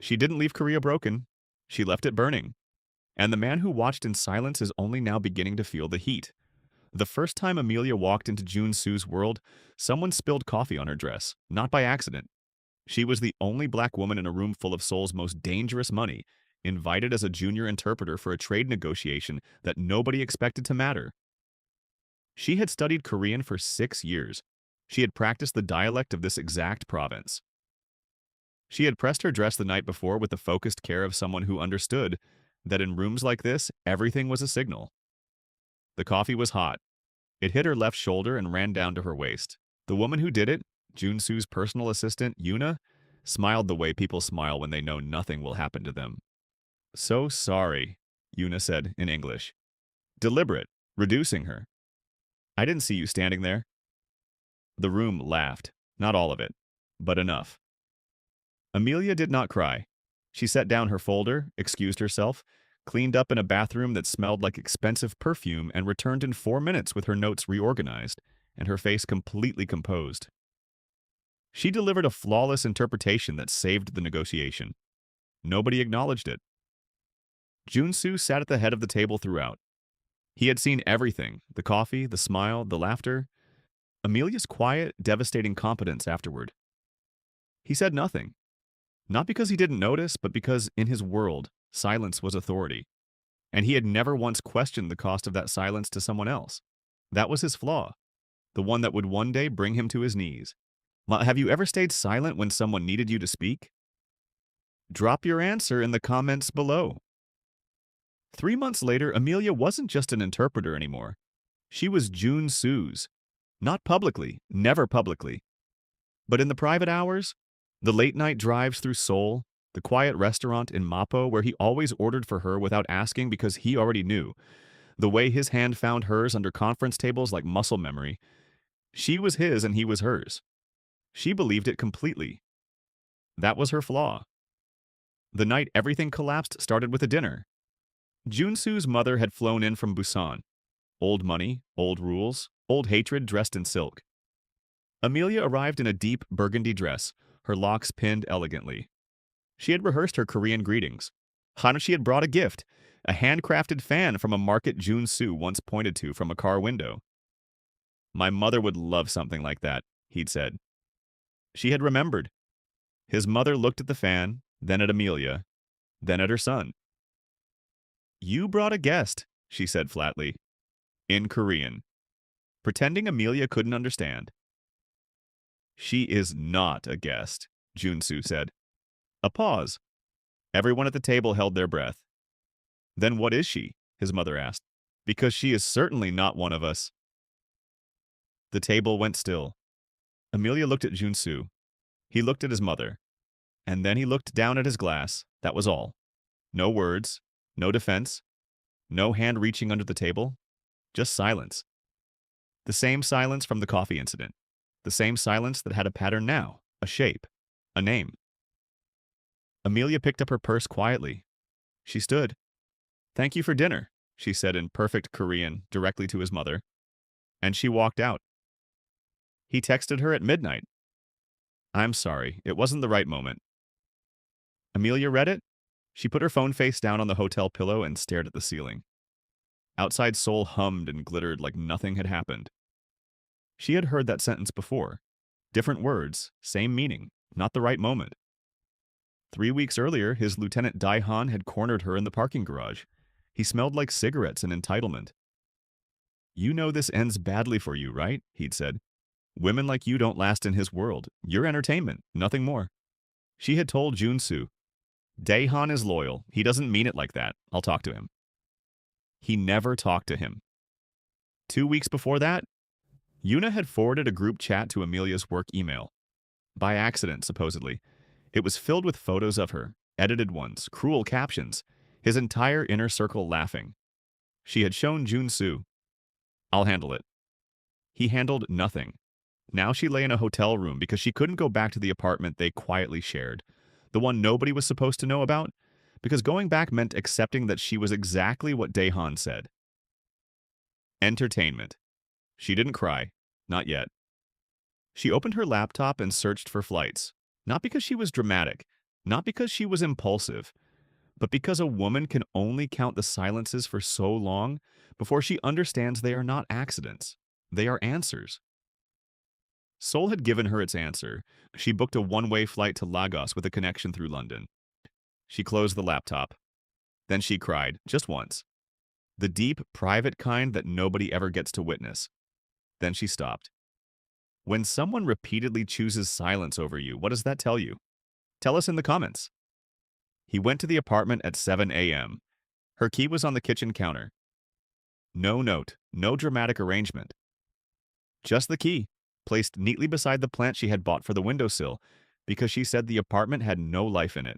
She didn't leave Korea broken. She left it burning. And the man who watched in silence is only now beginning to feel the heat. The first time Amelia walked into Jun Su's world, someone spilled coffee on her dress, not by accident. She was the only black woman in a room full of Seoul's most dangerous money, invited as a junior interpreter for a trade negotiation that nobody expected to matter. She had studied Korean for 6 years. She had practiced the dialect of this exact province. She had pressed her dress the night before with the focused care of someone who understood that in rooms like this, everything was a signal. The coffee was hot. It hit her left shoulder and ran down to her waist. The woman who did it, Junsu's personal assistant, Yuna, smiled the way people smile when they know nothing will happen to them. "So sorry," Yuna said in English. Deliberate, reducing her. "I didn't see you standing there." The room laughed. Not all of it, but enough. Amelia did not cry. She set down her folder, excused herself, cleaned up in a bathroom that smelled like expensive perfume, and returned in 4 minutes with her notes reorganized and her face completely composed. She delivered a flawless interpretation that saved the negotiation. Nobody acknowledged it. Junsu sat at the head of the table throughout. He had seen everything, the coffee, the smile, the laughter. Amelia's quiet, devastating competence afterward. He said nothing. Not because he didn't notice, but because in his world, silence was authority. And he had never once questioned the cost of that silence to someone else. That was his flaw, the one that would one day bring him to his knees. Have you ever stayed silent when someone needed you to speak? Drop your answer in the comments below. 3 months later, Amelia wasn't just an interpreter anymore. She was Jun Su's. Not publicly, never publicly. But in the private hours, the late-night drives through Seoul, the quiet restaurant in Mapo where he always ordered for her without asking because he already knew, the way his hand found hers under conference tables like muscle memory, she was his and he was hers. She believed it completely. That was her flaw. The night everything collapsed started with a dinner. Junsu's mother had flown in from Busan. Old money, old rules, old hatred dressed in silk. Amelia arrived in a deep burgundy dress, her locks pinned elegantly. She had rehearsed her Korean greetings. She had brought a gift, a handcrafted fan from a market Junsu once pointed to from a car window. "My mother would love something like that," he'd said. She had remembered. His mother looked at the fan, then at Amelia, then at her son. "You brought a guest," she said flatly, in Korean, pretending Amelia couldn't understand. "She is not a guest," Junsu said. A pause. Everyone at the table held their breath. "Then what is she?" his mother asked. "Because she is certainly not one of us." The table went still. Amelia looked at Junsu. He looked at his mother. And then he looked down at his glass. That was all. No words, no defense, no hand reaching under the table, just silence. The same silence from the coffee incident. The same silence that had a pattern now, a shape, a name. Amelia picked up her purse quietly. She stood. "Thank you for dinner," she said in perfect Korean directly to his mother. And she walked out. He texted her at midnight. "I'm sorry, it wasn't the right moment." Amelia read it. She put her phone face down on the hotel pillow and stared at the ceiling. Outside Seoul hummed and glittered like nothing had happened. She had heard that sentence before. Different words, same meaning, not the right moment. 3 weeks earlier, his lieutenant Daihan had cornered her in the parking garage. He smelled like cigarettes and entitlement. "You know this ends badly for you, right?" he'd said. "Women like you don't last in his world. You're entertainment, nothing more." She had told Junsu, "Daehan is loyal. He doesn't mean it like that. I'll talk to him." He never talked to him. 2 weeks before that, Yuna had forwarded a group chat to Amelia's work email. By accident, supposedly. It was filled with photos of her, edited ones, cruel captions, his entire inner circle laughing. She had shown Junsu, "I'll handle it." He handled nothing. Now she lay in a hotel room because she couldn't go back to the apartment they quietly shared, the one nobody was supposed to know about, because going back meant accepting that she was exactly what Daehan said. Entertainment. She didn't cry. Not yet. She opened her laptop and searched for flights. Not because she was dramatic, Not because she was impulsive, but because a woman can only count the silences for so long before she understands they are not accidents. They are answers. Seoul had given her its answer. She booked a one-way flight to Lagos with a connection through London. She closed the laptop. Then she cried, just once. The deep, private kind that nobody ever gets to witness. Then she stopped. When someone repeatedly chooses silence over you, what does that tell you? Tell us in the comments. He went to the apartment at 7 a.m. Her key was on the kitchen counter. No note, no dramatic arrangement. Just the key, placed neatly beside the plant she had bought for the windowsill, because she said the apartment had no life in it.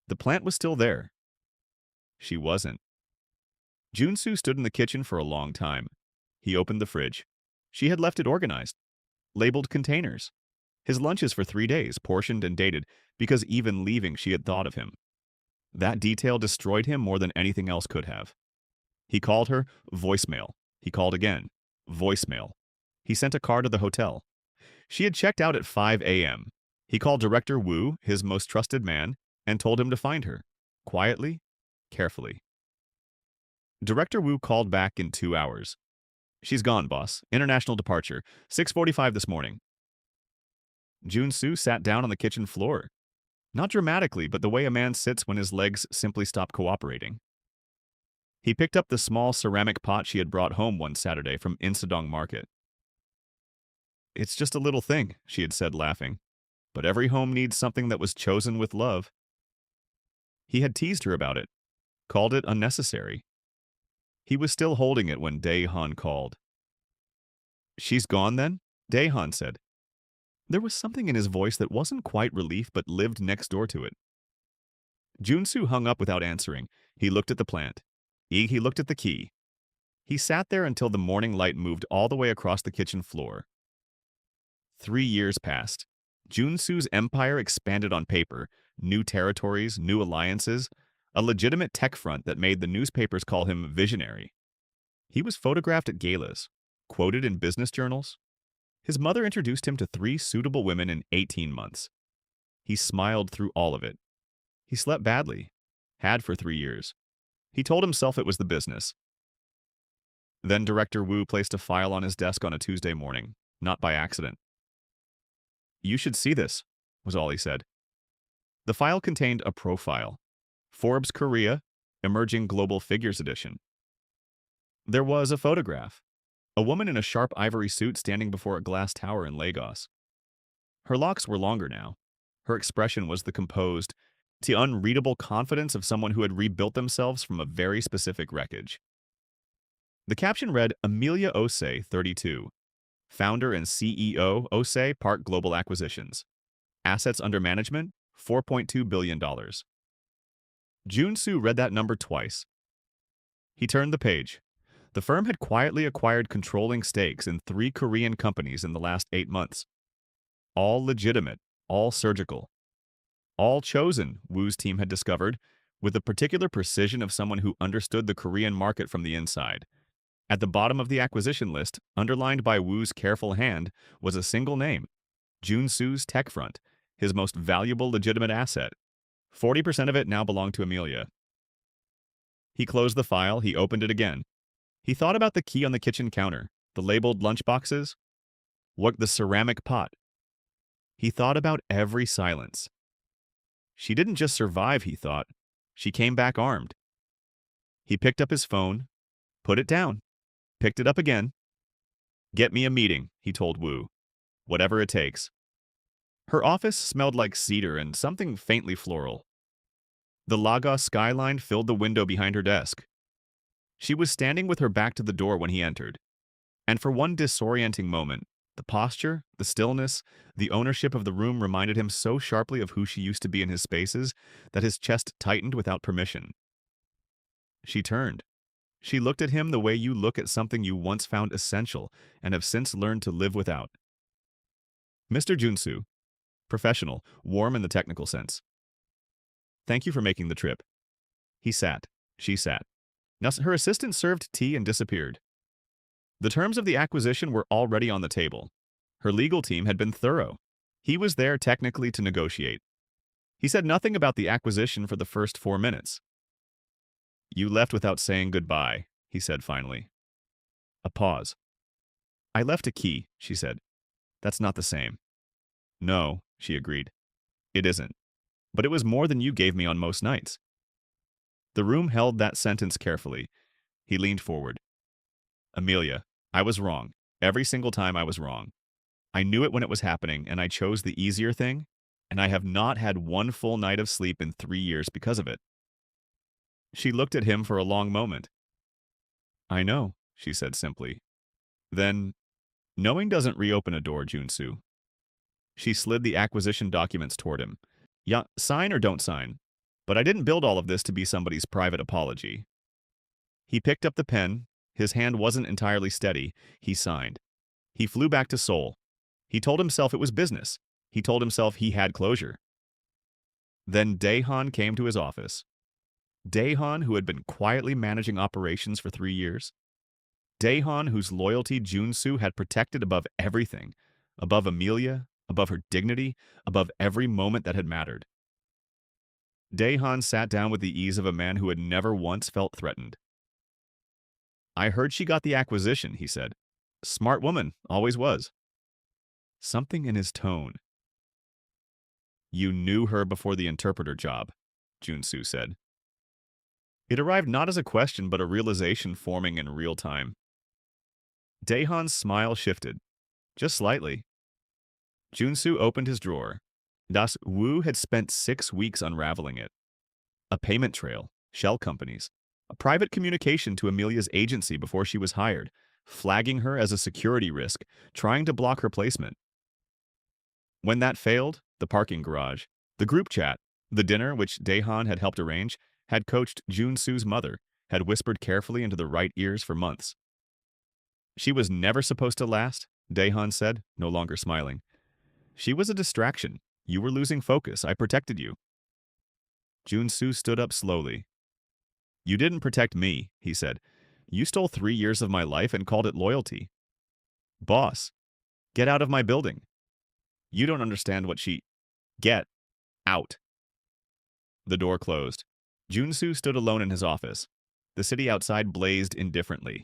The plant was still there. She wasn't. Junsu stood in the kitchen for a long time. He opened the fridge. She had left it organized, labeled containers. His lunches for 3 days, portioned and dated, because even leaving she had thought of him. That detail destroyed him more than anything else could have. He called her, voicemail. He called again, voicemail. He sent a car to the hotel. She had checked out at 5 a.m. He called Director Wu, his most trusted man, and told him to find her. Quietly, carefully. Director Wu called back in 2 hours. She's gone, boss. International departure. 6:45 this morning. Junsu sat down on the kitchen floor. Not dramatically, but the way a man sits when his legs simply stop cooperating. He picked up the small ceramic pot she had brought home one Saturday from Insadong Market. It's just a little thing, she had said, laughing. But every home needs something that was chosen with love. He had teased her about it, called it unnecessary. He was still holding it when Dae-han called. She's gone then? Dae-han said. There was something in his voice that wasn't quite relief but lived next door to it. Junsu hung up without answering. He looked at the plant. He looked at the key. He sat there until the morning light moved all the way across the kitchen floor. 3 years passed. Junsu's empire expanded on paper, new territories, new alliances, a legitimate tech front that made the newspapers call him visionary. He was photographed at galas, quoted in business journals. His mother introduced him to 3 suitable women in 18 months. He smiled through all of it. He slept badly, had for 3 years. He told himself it was the business. Then Director Wu placed a file on his desk on a Tuesday morning, not by accident. You should see this, was all he said. The file contained a profile. Forbes Korea, Emerging Global Figures Edition. There was a photograph. A woman in a sharp ivory suit standing before a glass tower in Lagos. Her locks were longer now. Her expression was the composed, the unreadable confidence of someone who had rebuilt themselves from a very specific wreckage. The caption read, Amelia Osei, 32. Founder and CEO, Osei Park Global Acquisitions. Assets under management, $4.2 billion. Junsu read that number twice. He turned the page. The firm had quietly acquired controlling stakes in 3 Korean companies in the last 8 months. All legitimate, all surgical. All chosen, Wu's team had discovered, with the particular precision of someone who understood the Korean market from the inside. At the bottom of the acquisition list, underlined by Wu's careful hand, was a single name, Junsu's tech front, his most valuable legitimate asset. 40% of it now belonged to Amelia. He closed the file, he opened it again. He thought about the key on the kitchen counter, the labeled lunchboxes, the ceramic pot. He thought about every silence. She didn't just survive, he thought. She came back armed. He picked up his phone, put it down, picked it up again. Get me a meeting, he told Wu. Whatever it takes. Her office smelled like cedar and something faintly floral. The Lagos skyline filled the window behind her desk. She was standing with her back to the door when he entered. And for one disorienting moment, the posture, the stillness, the ownership of the room reminded him so sharply of who she used to be in his spaces that his chest tightened without permission. She turned. She looked at him the way you look at something you once found essential and have since learned to live without. Mr. Junsu, professional, warm in the technical sense. Thank you for making the trip. He sat. She sat. Now her assistant served tea and disappeared. The terms of the acquisition were already on the table. Her legal team had been thorough. He was there technically to negotiate. He said nothing about the acquisition for the first 4 minutes. You left without saying goodbye, he said finally. A pause. I left a key, she said. That's not the same. No, she agreed. It isn't. But it was more than you gave me on most nights. The room held that sentence carefully. He leaned forward. Amelia, I was wrong. Every single time I was wrong. I knew it when it was happening, and I chose the easier thing, and I have not had one full night of sleep in 3 years because of it. She looked at him for a long moment. I know, she said simply. Then, knowing doesn't reopen a door, Junsu. She slid the acquisition documents toward him. Yeah, sign or don't sign. But I didn't build all of this to be somebody's private apology. He picked up the pen. His hand wasn't entirely steady. He signed. He flew back to Seoul. He told himself it was business. He told himself he had closure. Then Daehan came to his office. Daehan, who had been quietly managing operations for 3 years. Daehan, whose loyalty Junsu had protected above everything, above Amelia, above her dignity, above every moment that had mattered. Daehan sat down with the ease of a man who had never once felt threatened. I heard she got the acquisition, he said. Smart woman, always was. Something in his tone. You knew her before the interpreter job, Junsu said. It arrived not as a question but a realization forming in real time. Daehan's smile shifted, just slightly. Junsu opened his drawer. Das Wu had spent 6 weeks unraveling it. A payment trail, shell companies, a private communication to Amelia's agency before she was hired, flagging her as a security risk, trying to block her placement. When that failed, the parking garage, the group chat, the dinner which Daehan had helped arrange, had coached Junsu's mother, had whispered carefully into the right ears for months. She was never supposed to last, Daehan said, no longer smiling. She was a distraction. You were losing focus. I protected you. Junsu stood up slowly. You didn't protect me, he said. You stole 3 years of my life and called it loyalty. Boss, get out of my building. You don't understand what she... Get out. The door closed. Junsu stood alone in his office. The city outside blazed indifferently.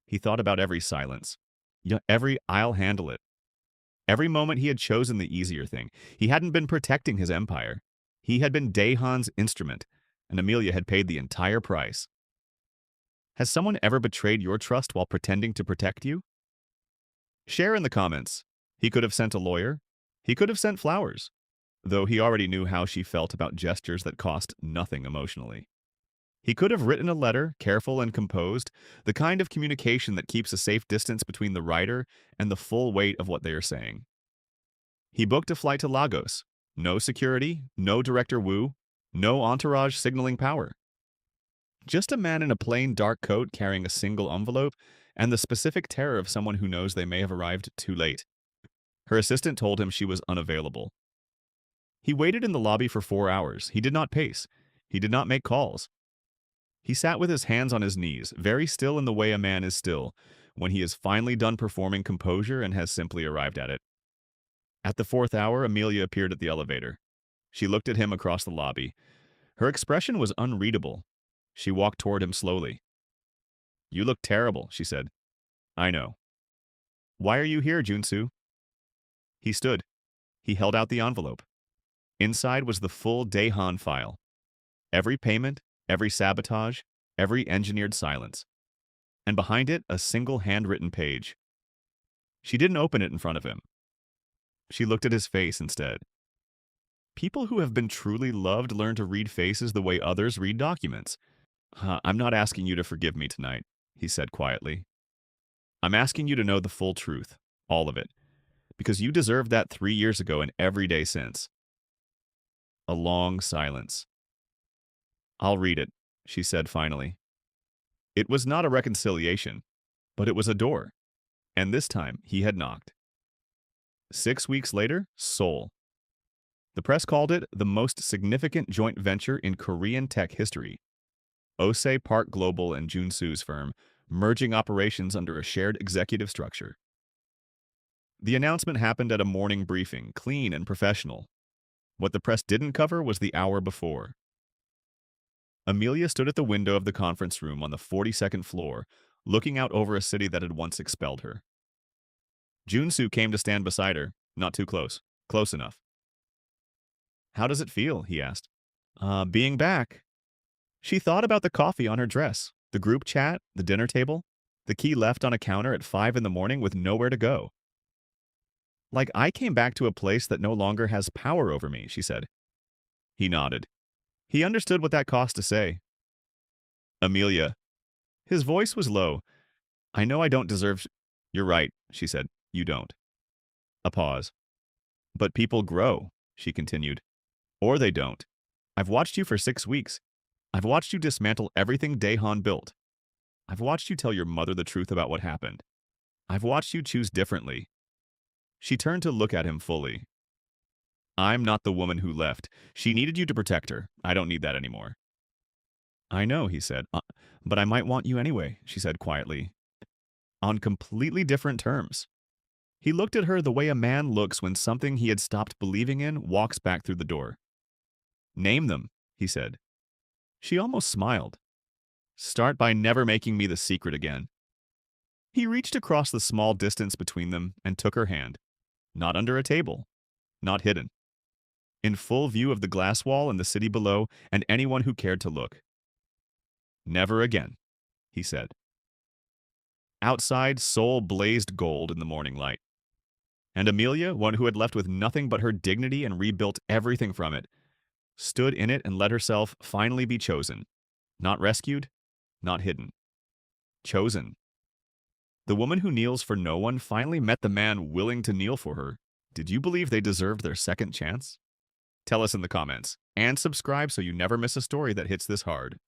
He thought about every silence. Every I'll handle it. Every moment he had chosen the easier thing. He hadn't been protecting his empire. He had been Daehan's instrument, and Amelia had paid the entire price. Has someone ever betrayed your trust while pretending to protect you? Share in the comments. He could have sent a lawyer. He could have sent flowers, though he already knew how she felt about gestures that cost nothing emotionally. He could have written a letter, careful and composed, the kind of communication that keeps a safe distance between the writer and the full weight of what they are saying. He booked a flight to Lagos. No security, no Director Wu, no entourage signaling power. Just a man in a plain dark coat carrying a single envelope and the specific terror of someone who knows they may have arrived too late. Her assistant told him she was unavailable. He waited in the lobby for 4 hours. He did not pace. He did not make calls. He sat with his hands on his knees, very still in the way a man is still, when he is finally done performing composure and has simply arrived at it. At the 4th hour, Amelia appeared at the elevator. She looked at him across the lobby. Her expression was unreadable. She walked toward him slowly. You look terrible, she said. I know. Why are you here, Junsu? He stood. He held out the envelope. Inside was the full Daehan file. Every payment, every sabotage, every engineered silence. And behind it, a single handwritten page. She didn't open it in front of him. She looked at his face instead. People who have been truly loved learn to read faces the way others read documents. I'm not asking you to forgive me tonight, he said quietly. I'm asking you to know the full truth, all of it, because you deserved that 3 years ago and every day since. A long silence. I'll read it, she said finally. It was not a reconciliation, but it was a door, and this time he had knocked. 6 weeks later, Seoul. The press called it the most significant joint venture in Korean tech history. Osei Park Global and Junsu's firm merging operations under a shared executive structure. The announcement happened at a morning briefing, clean and professional. What the press didn't cover was the hour before. Amelia stood at the window of the conference room on the 42nd floor, looking out over a city that had once expelled her. Junsu came to stand beside her, not too close, close enough. "How does it feel?" he asked. Being back." She thought about the coffee on her dress, the group chat, the dinner table, the key left on a counter at 5 in the morning with nowhere to go. "Like I came back to a place that no longer has power over me," she said. He nodded. He understood what that cost to say. "Amelia." His voice was low. "I know I don't deserve—" "You're right," she said. "You don't." A pause. "But people grow," she continued. "Or they don't. I've watched you for 6 weeks. I've watched you dismantle everything Daehan built. I've watched you tell your mother the truth about what happened. I've watched you choose differently." She turned to look at him fully. "I'm not the woman who left. She needed you to protect her. I don't need that anymore." "I know," he said. But I might want you anyway," she said quietly. "On completely different terms." He looked at her the way a man looks when something he had stopped believing in walks back through the door. "Name them," he said. She almost smiled. "Start by never making me the secret again." He reached across the small distance between them and took her hand. Not under a table. Not hidden. In full view of the glass wall and the city below and anyone who cared to look. "Never again," he said. Outside, Seoul blazed gold in the morning light. And Amelia, one who had left with nothing but her dignity and rebuilt everything from it, stood in it and let herself finally be chosen. Not rescued, not hidden. Chosen. The woman who kneels for no one finally met the man willing to kneel for her. Did you believe they deserved their second chance? Tell us in the comments, and subscribe so you never miss a story that hits this hard.